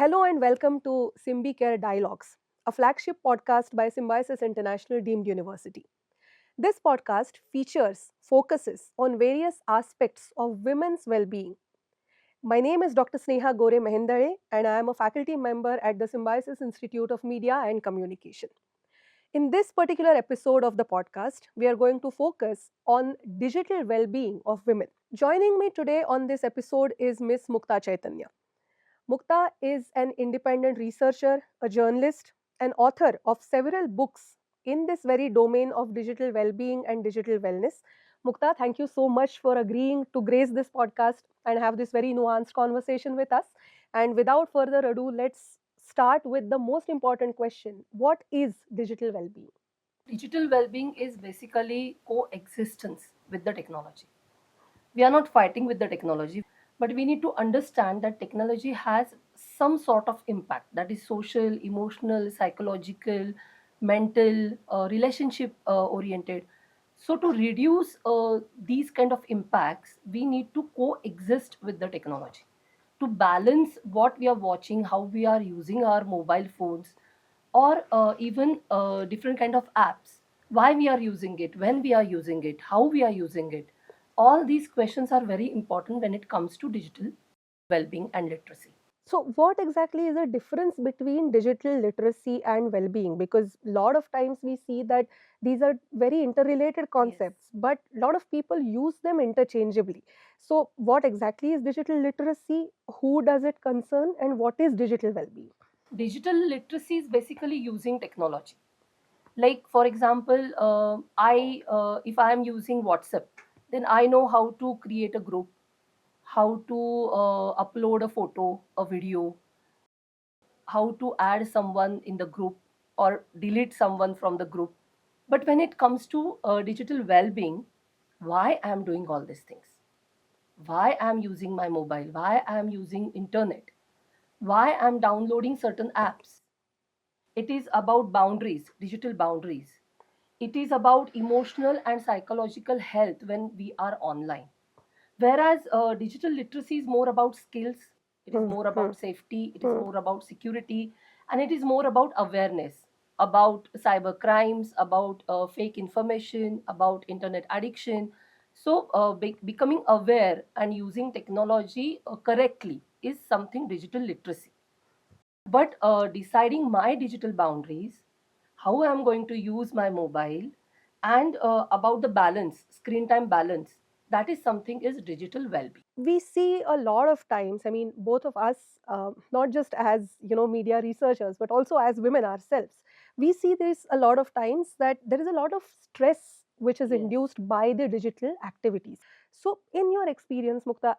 Hello and welcome to SymbiCare Dialogues, a flagship podcast by Symbiosis International Deemed University. This podcast focuses on various aspects of women's well-being. My name is Dr. Sneha Gore Mehendare, and I am a faculty member at the Symbiosis Institute of Media and Communication. In this particular episode of the podcast, we are going to focus on digital well-being of women. Joining me today on this episode is Miss Mukta Chaitanya. Mukta is an independent researcher, a journalist, and author of several books in this very domain of digital well-being and digital wellness. Mukta, thank you so much for agreeing to grace this podcast and have this very nuanced conversation with us. And without further ado, let's start with the most important question. What is digital well-being? Digital well-being is basically coexistence with the technology. We are not fighting with the technology, but we need to understand that technology has some sort of impact, that is social, emotional, psychological, mental, relationship oriented. So to reduce these kind of impacts, we need to coexist with the technology to balance what we are watching, how we are using our mobile phones, or even different kind of apps, why we are using it, when we are using it, how we are using it. All these questions are very important when it comes to digital well-being and literacy. So, what exactly is the difference between digital literacy and well being? Because a lot of times we see that these are very interrelated Yes. concepts, but a lot of people use them interchangeably. So, what exactly is digital literacy? Who does it concern? And what is digital well being? Digital literacy is basically using technology. Like for example, I if I am using WhatsApp, then I know how to create a group, how to upload a photo, a video, how to add someone in the group or delete someone from the group. But when it comes to digital well-being, why I am doing all these things, why I am using my mobile, why I am using internet, why I am downloading certain apps. It is about boundaries, digital boundaries. It is about emotional and psychological health when we are online. Whereas digital literacy is more about skills, it is Hmm, more hmm, about safety, it is hmm. more about security, and it is more about awareness about cyber crimes, about fake information, about internet addiction. So, becoming aware and using technology correctly is something digital literacy. But deciding my digital boundaries, how I'm going to use my mobile, and about the balance, screen time balance, that is something is digital well-being. We see a lot of times, I mean, both of us, not just as media researchers, but also as women ourselves, we see this a lot of times that there is a lot of stress which is Yes. induced by the digital activities. So in your experience, Mukta,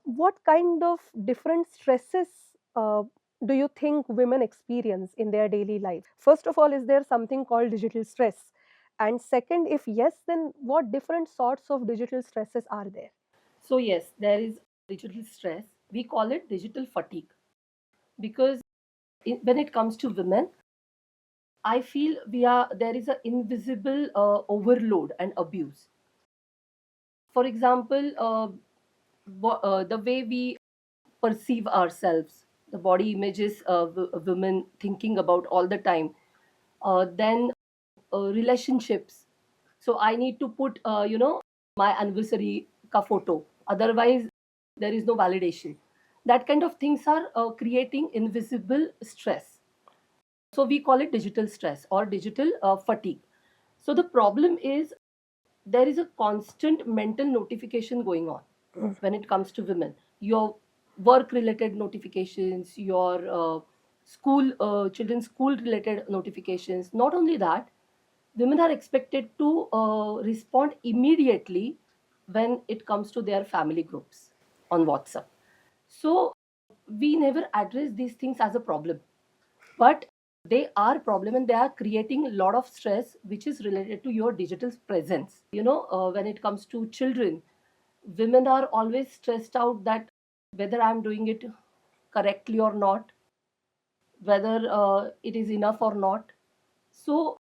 what kind of different stresses uh, do you think women experience in their daily life? First of all, is there something called digital stress? And second, if yes, then what different sorts of digital stresses are there? So yes, there is digital stress. We call it digital fatigue because when it comes to women, I feel we are there is an invisible overload and abuse. For example, the way we perceive ourselves, the body images of women thinking about all the time. Then relationships. So I need to put, my anniversary ka photo. Otherwise, there is no validation. That kind of things are creating invisible stress. So we call it digital stress or digital fatigue. So the problem is there is a constant mental notification going on when it comes to women. Your work related notifications, your children's school related notifications. Not only that, women are expected to respond immediately when it comes to their family groups on WhatsApp. So we never address these things as a problem, but they are problem and they are creating a lot of stress which is related to your digital presence. When it comes to children, women are always stressed out that whether I'm doing it correctly or not, whether it is enough or not. So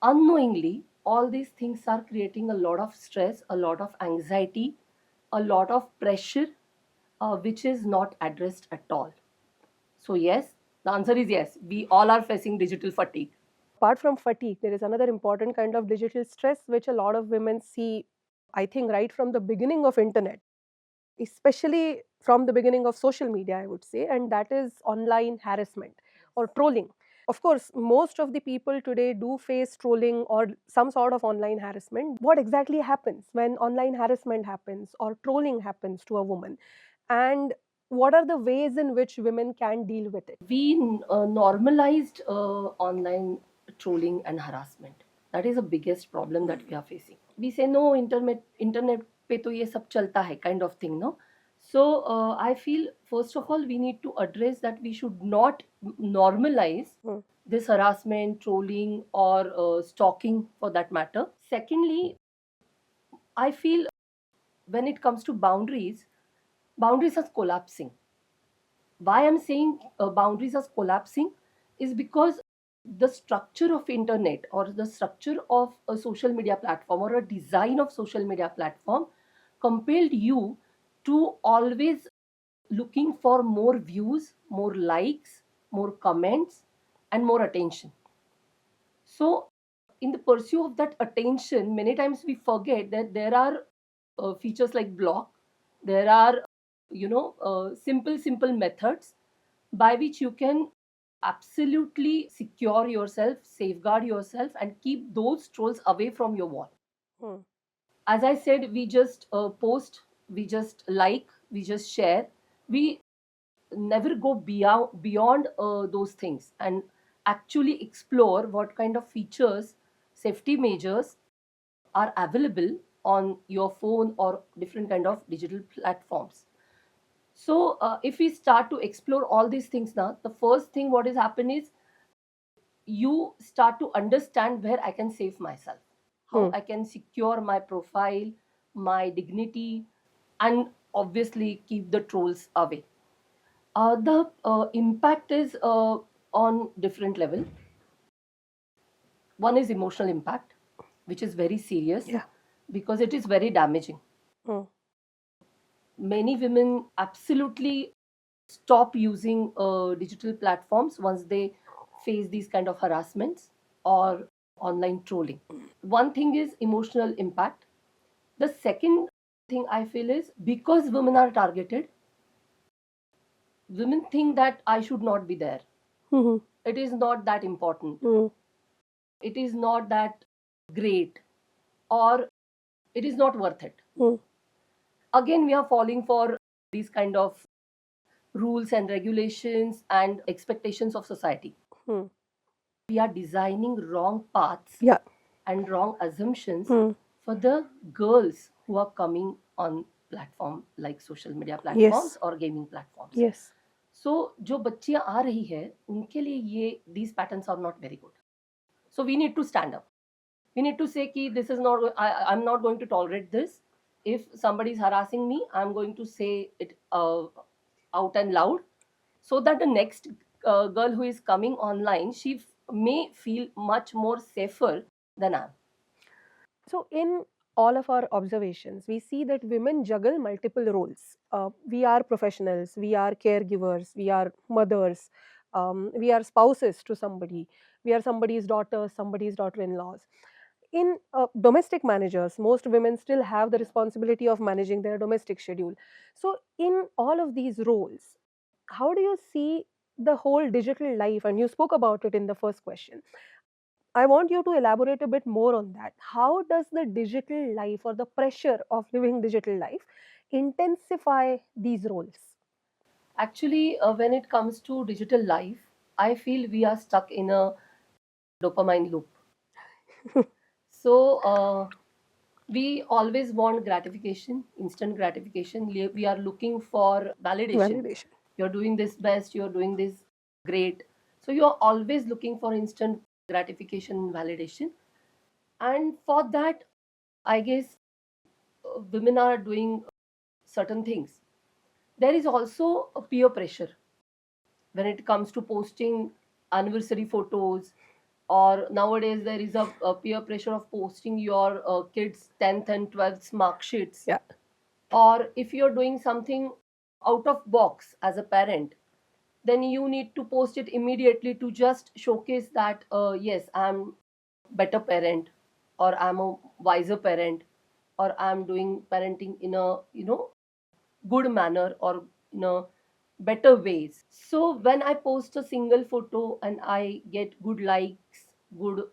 unknowingly, all these things are creating a lot of stress, a lot of anxiety, a lot of pressure, which is not addressed at all. So yes, the answer is yes, we all are facing digital fatigue. Apart from fatigue, there is another important kind of digital stress which a lot of women see, I think, right from the beginning of internet, especially from the beginning of social media, I would say, and that is online harassment or trolling. Of course, most of the people today do face trolling or some sort of online harassment. What exactly happens when online harassment happens or trolling happens to a woman, and what are the ways in which women can deal with it? We normalized online trolling and harassment. That is the biggest problem that we are facing. We say no, internet पे तो ये सब चलता है, kind of thing, no? So I feel first of all we need to address that we should not normalize Hmm. this harassment, trolling, or stalking for that matter. Secondly, I feel when it comes to boundaries, boundaries are collapsing. Why I'm saying boundaries are collapsing is because the structure of internet or the structure of a social media platform or a design of social media platform compelled you to always looking for more views, more likes, more comments, and more attention. So in the pursuit of that attention, many times we forget that there are features like block. There are simple methods by which you can absolutely secure yourself, safeguard yourself, and keep those trolls away from your wall. Hmm. As I said, we just post, we just like, we just share. We never go beyond those things and actually explore what kind of features, safety measures are available on your phone or different kind of digital platforms. So if we start to explore all these things now, the first thing what is happen is you start to understand where I can save myself, how Hmm. I can secure my profile, my dignity, and obviously keep the trolls away. The impact is on different level. One is emotional impact, which is very serious Yeah. because it is very damaging. Hmm. Many women absolutely stop using digital platforms once they face these kind of harassments or online trolling. One thing is emotional impact. The second thing I feel is because women are targeted, women think that I should not be there. Hmm. It is not that important. Hmm. It is not that great, or it is not worth it. Hmm. Again, we are falling for these kind of rules and regulations and expectations of society. Hmm. We are designing wrong paths Yeah. and wrong assumptions Hmm. for the girls who are coming on platform like social media platforms Yes. or gaming platforms. Yes. So जो बच्चियां आ रही है उनके लिए ये these patterns are not very good. So we need to stand up. We need to say कि this is not I'm not going to tolerate this. If somebody is harassing me, I'm going to say it out and loud, so that the next girl who is coming online, she may feel much more safer than I am. So, in all of our observations, we see that women juggle multiple roles. We are professionals, we are caregivers, we are mothers, we are spouses to somebody, we are somebody's daughters, somebody's daughter in laws. In domestic managers, most women still have the responsibility of managing their domestic schedule. So, in all of these roles, how do you see the whole digital life? And you spoke about it in the first question. I want you to elaborate a bit more on that. How does the digital life or the pressure of living digital life intensify these roles? Actually, when it comes to digital life, I feel we are stuck in a dopamine loop. So we always want gratification, instant gratification. We are looking for validation. Validation. You're doing this best, you're doing this great. So you're always looking for instant gratification and validation. And for that, I guess women are doing certain things. There is also a peer pressure when it comes to posting anniversary photos, or nowadays there is a peer pressure of posting your kids 10th and 12th mark sheets, Yeah. or if you're doing something out of box as a parent, then you need to post it immediately to just showcase that, yes, I'm better parent, or I'm a wiser parent, or I'm doing parenting in a good manner, or in a better ways. So when I post a single photo and I get good likes, good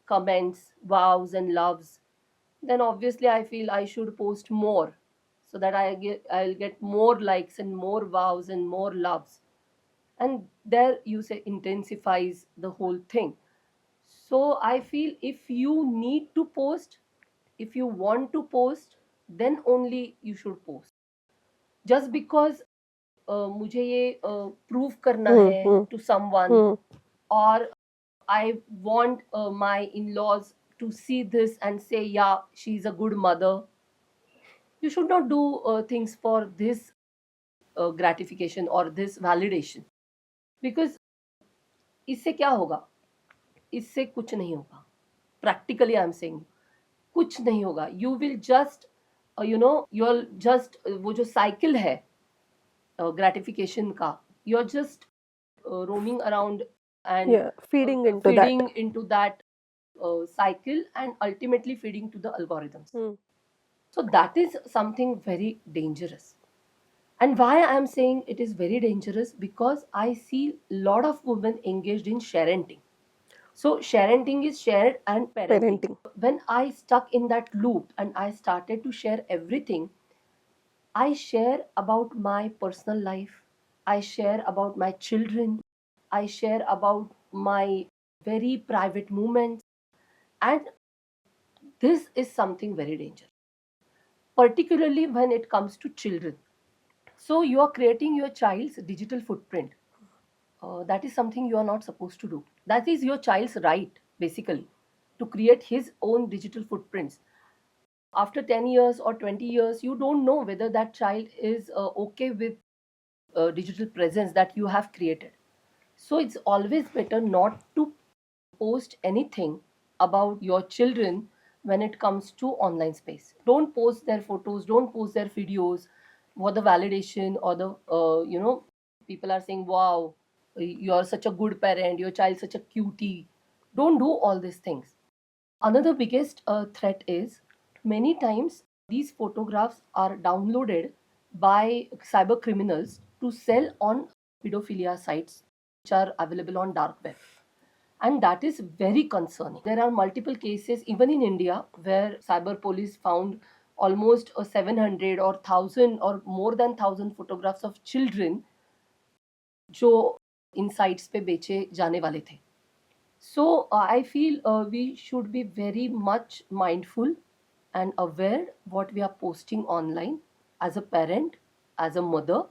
comments, wows and loves, then obviously I feel I should post more, so that I'll get more likes and more vows and more loves, and there you say intensifies the whole thing. So I feel if you need to post, if you want to post, then only you should post. Just because मुझे ये prove करना Hmm. है Hmm. to someone, Hmm. or I want my in-laws to see this and say, yeah, she's a good mother. You should not do things for this gratification or this validation. Because इससे क्या होगा? इससे कुछ नहीं होगा. Practically, I'm saying, कुछ नहीं होगा. You will just, you'll just, वो जो cycle है gratification का, you're just roaming around and Yeah, feeding into that. feeding into that cycle, and ultimately feeding to the algorithms. Hmm. So that is something very dangerous. And why I'm saying it is very dangerous, because I see a lot of women engaged in sharenting. So sharenting is shared and parenting. Parenting. When I stuck in that loop and I started to share everything, I share about my personal life, I share about my children, I share about my very private moments, and this is something very dangerous, particularly when it comes to children. So you are creating your child's digital footprint. That is something you are not supposed to do. That is your child's right, basically, to create his own digital footprints. After 10 years or 20 years, you don't know whether that child is okay with digital presence that you have created. So it's always better not to post anything about your children when it comes to online space. Don't post their photos, don't post their videos for the validation, or the people are saying, wow, you're such a good parent, your child's such a cutie. Don't do all these things. Another biggest threat is, many times these photographs are downloaded by cyber criminals to sell on pedophilia sites which are available on dark web, and that is very concerning. There are multiple cases even in India where cyber police found almost 700 or 1000 or more than 1000 photographs of children जो इन sites पे बेचे जाने वाले थे. So I feel we should be very much mindful and aware what we are posting online, as a parent, as a mother,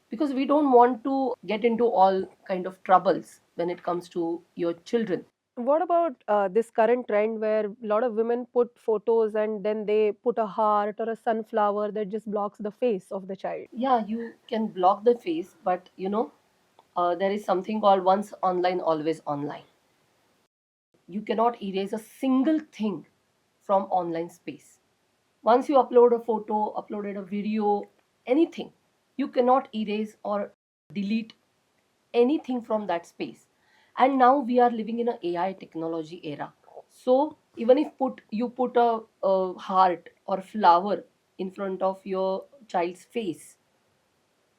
because we don't want to get into all kind of troubles when it comes to your children. What about this current trend where a lot of women put photos and then they put a heart or a sunflower that just blocks the face of the child? Yeah, you can block the face, but there is something called once online, always online. You cannot erase a single thing from online space. Once you upload a photo, uploaded a video, anything, you cannot erase or delete anything from that space. And now we are living in an AI technology era. So even if you put a heart or flower in front of your child's face,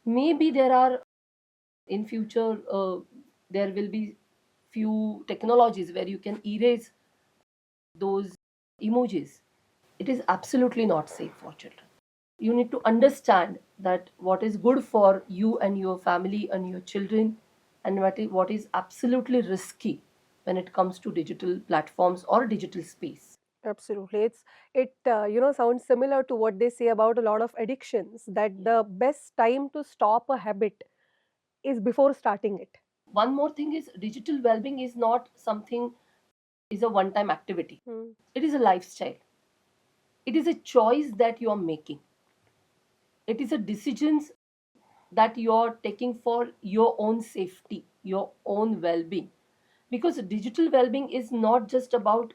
maybe there are in future there will be few technologies where you can erase those emojis. It is absolutely not safe for children. You need to understand that what is good for you and your family and your children, and what is absolutely risky when it comes to digital platforms or digital space. Absolutely. It sounds similar to what they say about a lot of addictions, that Yeah. the best time to stop a habit is before starting it. One more thing is, digital well-being is not something, is a one-time activity. Hmm. It is a lifestyle. It is a choice that you are making. It is a decisions that you're taking for your own safety, your own well-being. Because digital well-being is not just about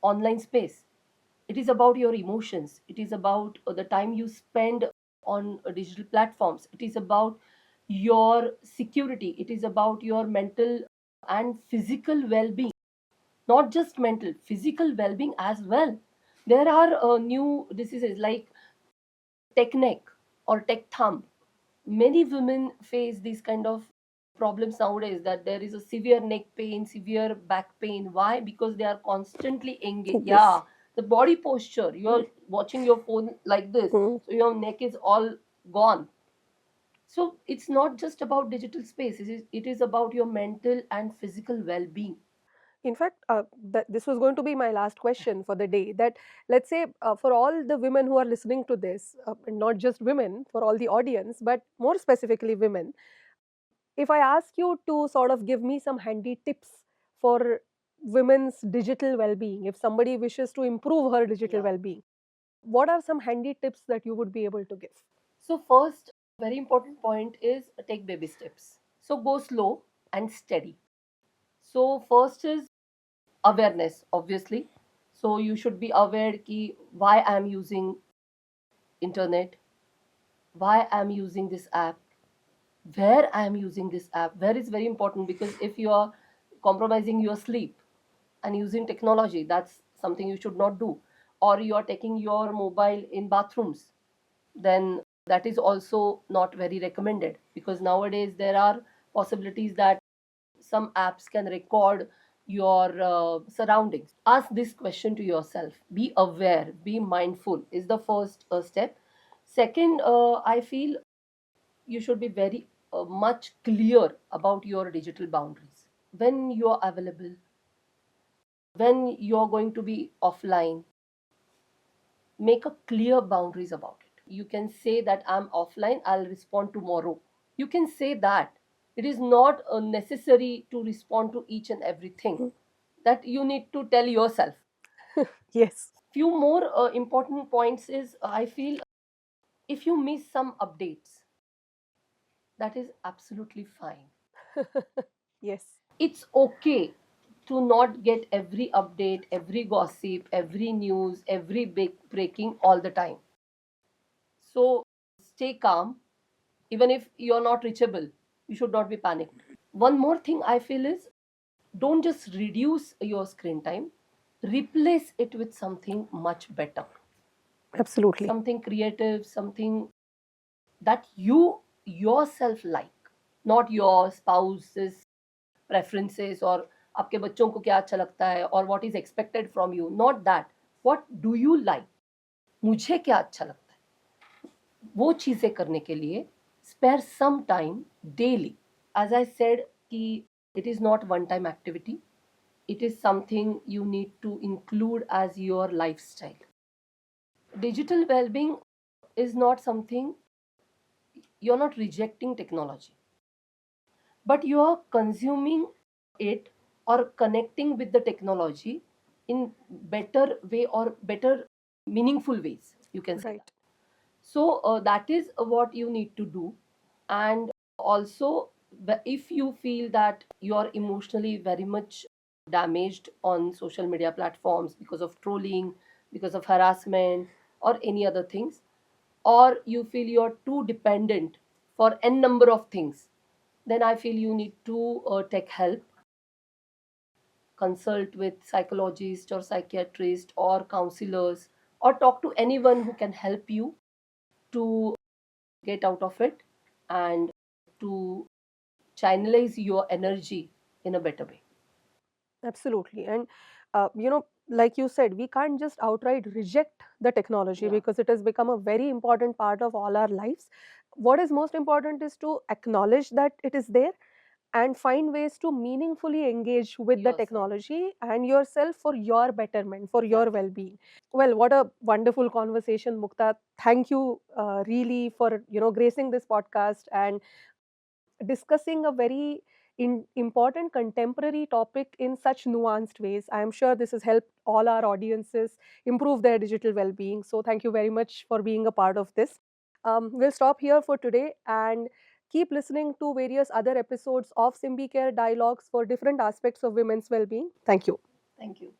online space. It is about your emotions. It is about the time you spend on digital platforms. It is about your security, it is about your mental and physical well-being. Not just mental, physical well-being as well. There are new diseases like tech neck or tech thumb. Many women face these kind of problems nowadays, that there is a severe neck pain, severe back pain. Why? Because they are constantly engaged. Yes. Yeah, the body posture, you're watching your phone like this, Mm. so your neck is all gone. So it's not just about digital space, it is about your mental and physical well-being. In fact, this was going to be my last question for the day. That, let's say, for all the women who are listening to this, and not just women, for all the audience, but more specifically women, if I ask you to sort of give me some handy tips for women's digital well-being, if somebody wishes to improve her digital Yeah. well-being, what are some handy tips that you would be able to give? So first, very important point is take baby steps. So go slow and steady. So first is awareness, obviously. So you should be aware ki why I'm using internet, why I'm using this app, where I'm using this app. Where is very important, because if you are compromising your sleep and using technology, that's something you should not do. Or you are taking your mobile in bathrooms, then that is also not very recommended, because nowadays there are possibilities that some apps can record your surroundings. Ask this question to yourself. Be aware, be mindful is the first step. Second, I feel you should be very much clear about your digital boundaries. When you're available, when you're going to be offline, make a clear boundaries about it. You can say that I'm offline, I'll respond tomorrow. You can say that. It is not necessary to respond to each and everything. Mm. That you need to tell yourself. Yes. Few more important points is, I feel, if you miss some updates, that is absolutely fine. Yes. It's okay to not get every update, every gossip, every news, every big breaking all the time. So stay calm. Even if you're not reachable, you should not be panicked. One more thing I feel is, don't just reduce your screen time, replace it with something much better, Absolutely. something creative, something that you yourself like, not your spouse's preferences, or आपके बच्चों को क्या अच्छा लगता है, or what is expected from you. Not that. What do you like? मुझे क्या अच्छा लगता है, वो चीज़ें करने के लिए spare some time daily. As I said कि it is not one time activity, it is something you need to include as your lifestyle. Digital well-being is not something, you're not rejecting technology, but you're consuming it or connecting with the technology in better way or better meaningful ways, you can say that. Right. So that is what you need to do. And also, if you feel that you're emotionally very much damaged on social media platforms because of trolling, because of harassment, or any other things, or you feel you're too dependent for n number of things, then I feel you need to take help, consult with psychologist or psychiatrist or counselors, or talk to anyone who can help you to get out of it and to channelize your energy in a better way. Absolutely. And, like you said, we can't just outright reject the technology Yeah. because it has become a very important part of all our lives. What is most important is to acknowledge that it is there and find ways to meaningfully engage with the Yourself. technology and yourself for your betterment, for your Exactly. well being. Well, what a wonderful conversation, Mukta. Thank you really for, gracing this podcast and discussing a very important contemporary topic in such nuanced ways. I am sure this has helped all our audiences improve their digital well being. So, thank you very much for being a part of this. We'll stop here for today and keep listening to various other episodes of SymbiCare Dialogues for different aspects of women's well being. Thank you. Thank you.